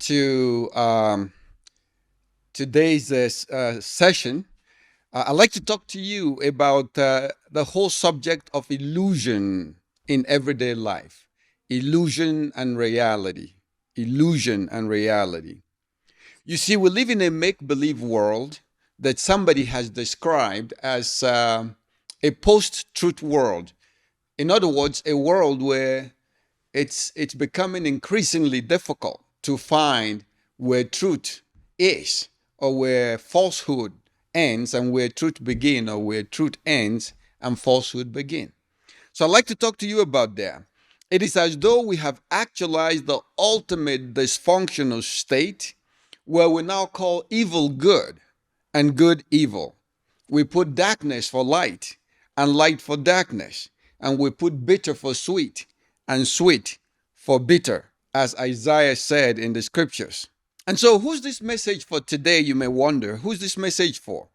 to today's session. I'd like to talk to you about the whole subject of illusion in everyday life. Illusion and reality. Illusion and reality. You see, we live in a make believe world that somebody has described as a post truth world. In other words, a world where it's becoming increasingly difficult to find where truth is, or where falsehood ends and where truth begins, or where truth ends and falsehood begin. So I'd like to talk to you about that. It is as though we have actualized the ultimate dysfunctional state where we now call evil good and good evil. We put darkness for light and light for darkness, and we put bitter for sweet and sweet for bitter, as Isaiah said in the scriptures. And so, who's this message for today? You may wonder. Who's this message for?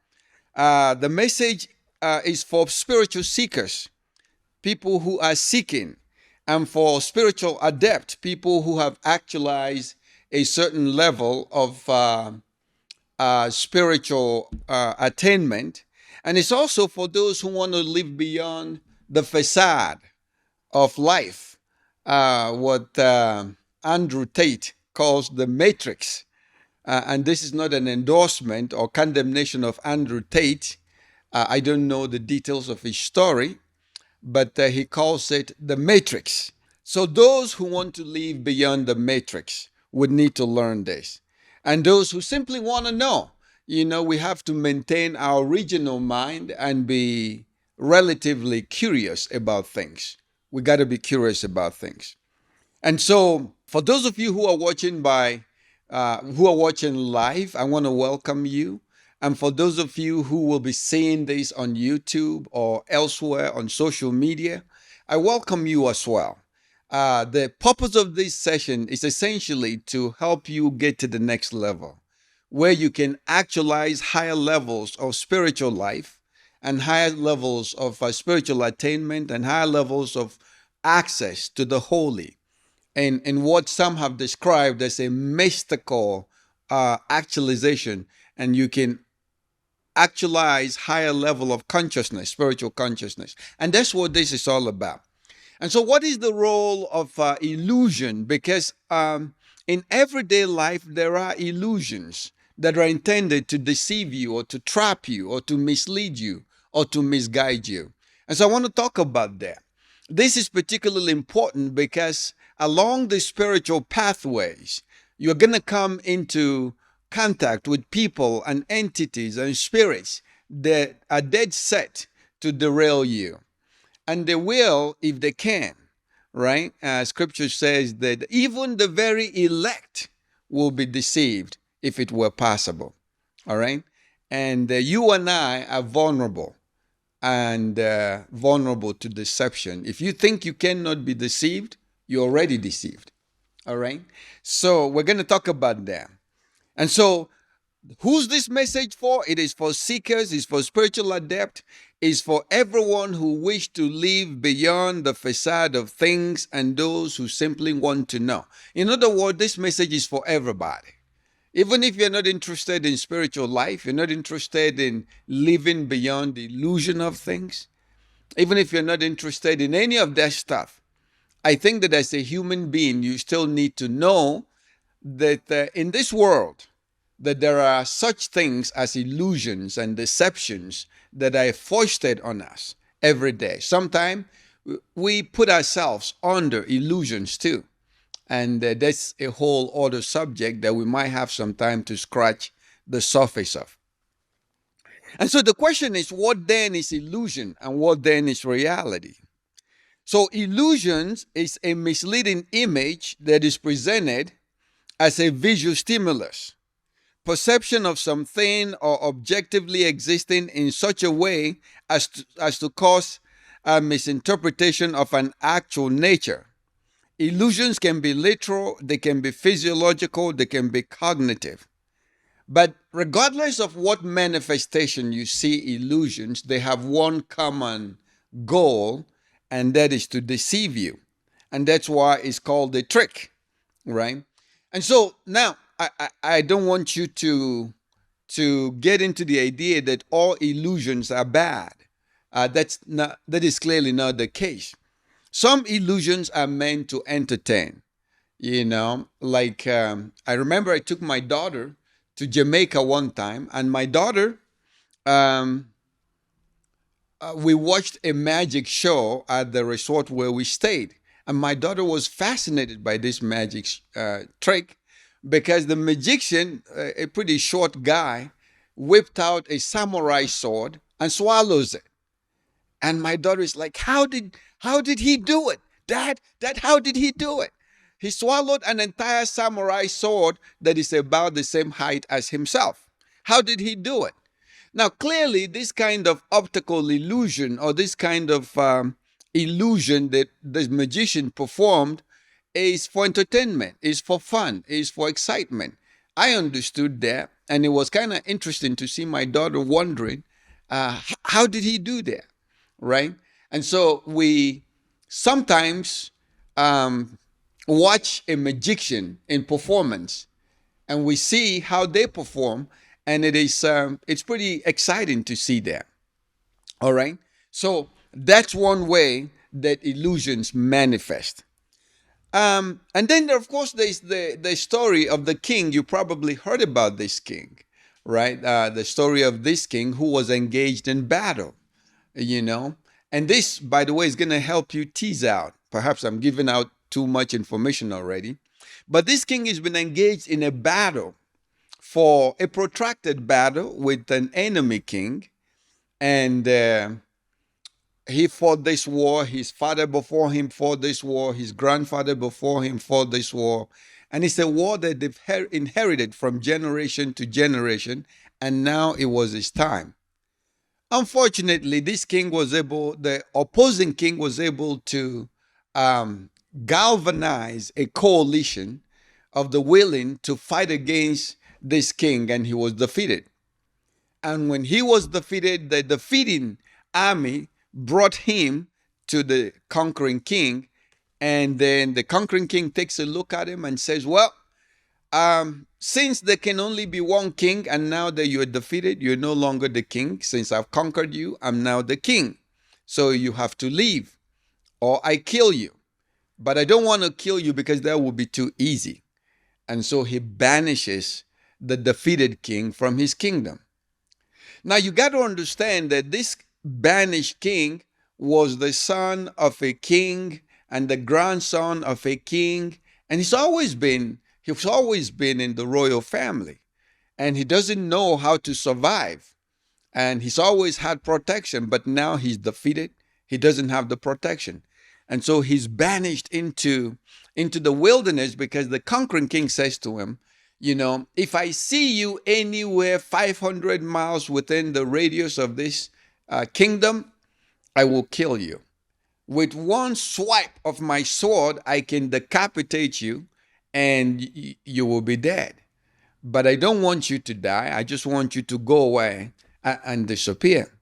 The message is for spiritual seekers, people who are seeking, and for spiritual adept, people who have actualized a certain level of spiritual attainment. And it's also for those who want to live beyond the facade of life, what Andrew Tate calls the matrix. And this is not an endorsement or condemnation of Andrew Tate. I don't know the details of his story, but he calls it the matrix. So those who want to live beyond the matrix would need to learn this. And those who simply want to know, we have to maintain our original mind and be relatively curious about things. We got to be curious about things. And so, for those of you who are watching live, I want to welcome you. And for those of you who will be seeing this on YouTube or elsewhere on social media, I welcome you as well. The purpose of this session is essentially to help you get to the next level, where you can actualize higher levels of spiritual life and higher levels of spiritual attainment and higher levels of access to the holy, and in what some have described as a mystical actualization. And you can actualize higher level of consciousness, spiritual consciousness. And that's what this is all about. And so what is the role of illusion? Because in everyday life, there are illusions that are intended to deceive you or to trap you or to mislead you or to misguide you. And so I want to talk about that. This is particularly important because along the spiritual pathways, you're going to come into contact with people and entities and spirits that are dead set to derail you. And they will if they can, right? Scripture says that even the very elect will be deceived if it were possible, all right? And you and I are vulnerable and vulnerable to deception. If you think you cannot be deceived, you're already deceived, all right? So we're going to talk about that. And so, who's this message for? It is for seekers, it's for spiritual adept, it's for everyone who wish to live beyond the facade of things and those who simply want to know. In other words, this message is for everybody. Even if you're not interested in spiritual life, you're not interested in living beyond the illusion of things, even if you're not interested in any of that stuff, I think that as a human being, you still need to know that in this world, that there are such things as illusions and deceptions that are foisted on us every day. Sometimes we put ourselves under illusions too. And that's a whole other subject that we might have some time to scratch the surface of. And so the question is, what then is illusion and what then is reality? So illusions is a misleading image that is presented as a visual stimulus, perception of something or objectively existing in such a way as to cause a misinterpretation of an actual nature. Illusions can be literal, they can be physiological, they can be cognitive. But regardless of what manifestation you see illusions, they have one common goal, and that is to deceive you. And that's why it's called a trick, right? And so now I don't want you to get into the idea that all illusions are bad. That is clearly not the case. Some illusions are meant to entertain. Like I remember I took my daughter to Jamaica one time, and my daughter, um, we watched a magic show at the resort where we stayed. And my daughter was fascinated by this magic trick because the magician, a pretty short guy, whipped out a samurai sword and swallows it. And my daughter is like, how did he do it? Dad, how did he do it? He swallowed an entire samurai sword that is about the same height as himself. How did he do it? Now, clearly, this kind of optical illusion or this kind of illusion that the magician performed is for entertainment, is for fun, is for excitement. I understood that, and it was kind of interesting to see my daughter wondering, how did he do that? Right? And so we sometimes um, watch a magician in performance and we see how they perform, and it's pretty exciting to see that. All right, so that's one way that illusions manifest. And then there, of course, there's the story of the king. You probably heard about this king, right? The story of this king who was engaged in battle, you know. And this, by the way, is going to help you tease out. Perhaps I'm giving out too much information already. But this king has been engaged in a battle, for a protracted battle with an enemy king. And he fought this war. His father before him fought this war. His grandfather before him fought this war. And it's a war that they've inherited from generation to generation. And now it was his time. Unfortunately, the opposing king was able to um, galvanize a coalition of the willing to fight against this king, and he was defeated. And when he was defeated, the defeating army brought him to the conquering king. And then the conquering king takes a look at him and says, well, since there can only be one king, and now that you're defeated, you're no longer the king. Since I've conquered you, I'm now the king. So you have to leave, or I kill you. But I don't want to kill you because that would be too easy. And so he banishes the defeated king from his kingdom. Now you got to understand that this banished king was the son of a king and the grandson of a king, and he's always been in the royal family, and he doesn't know how to survive, and he's always had protection, but now he's defeated. He doesn't have the protection, and so he's banished into the wilderness because the conquering king says to him, if I see you anywhere 500 miles within the radius of this kingdom, I will kill you. With one swipe of my sword, I can decapitate you and you will be dead. But I don't want you to die. I just want you to go away and disappear.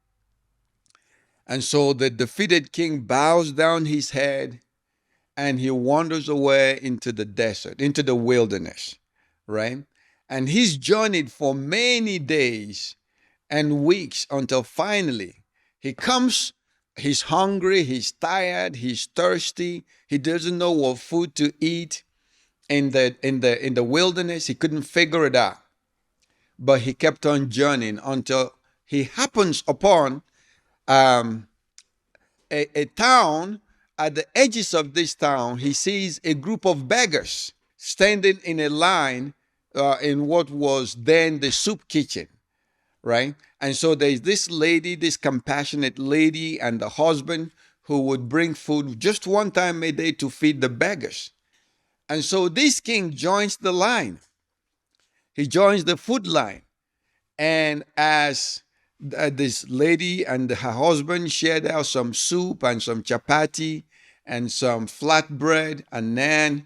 And so the defeated king bows down his head and he wanders away into the desert, into the wilderness, right? And he's journeyed for many days and weeks until finally he comes. He's hungry, he's tired, he's thirsty, he doesn't know what food to eat in the wilderness. He couldn't figure it out. But he kept on journeying until he happens upon um, a town. At the edges of this town, he sees a group of beggars standing in a line in what was then the soup kitchen, right? And so there's this lady, this compassionate lady, and the husband who would bring food just one time a day to feed the beggars. And so this king joins the line. He joins the food line. And as this lady and her husband shared out some soup and some chapati and some flatbread and naan,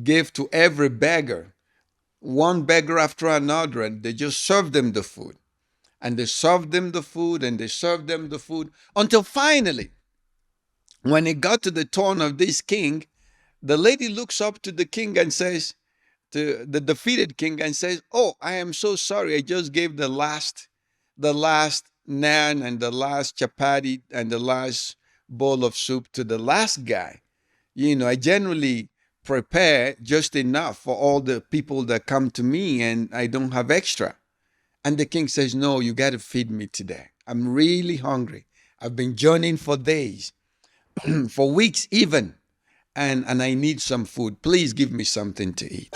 gave to every beggar, one beggar after another, and they just served them the food. And they served them the food and they served them the food until finally, when it got to the turn of this king, the lady looks up to the king and says, to the defeated king and says, "Oh, I am so sorry. I just gave the last naan and the last chapati and the last bowl of soup to the last guy. I generally prepare just enough for all the people that come to me, and I don't have extra." And the king says, "No, you got to feed me today. I'm really hungry. I've been journeying for days, for weeks even, and I need some food. Please give me something to eat."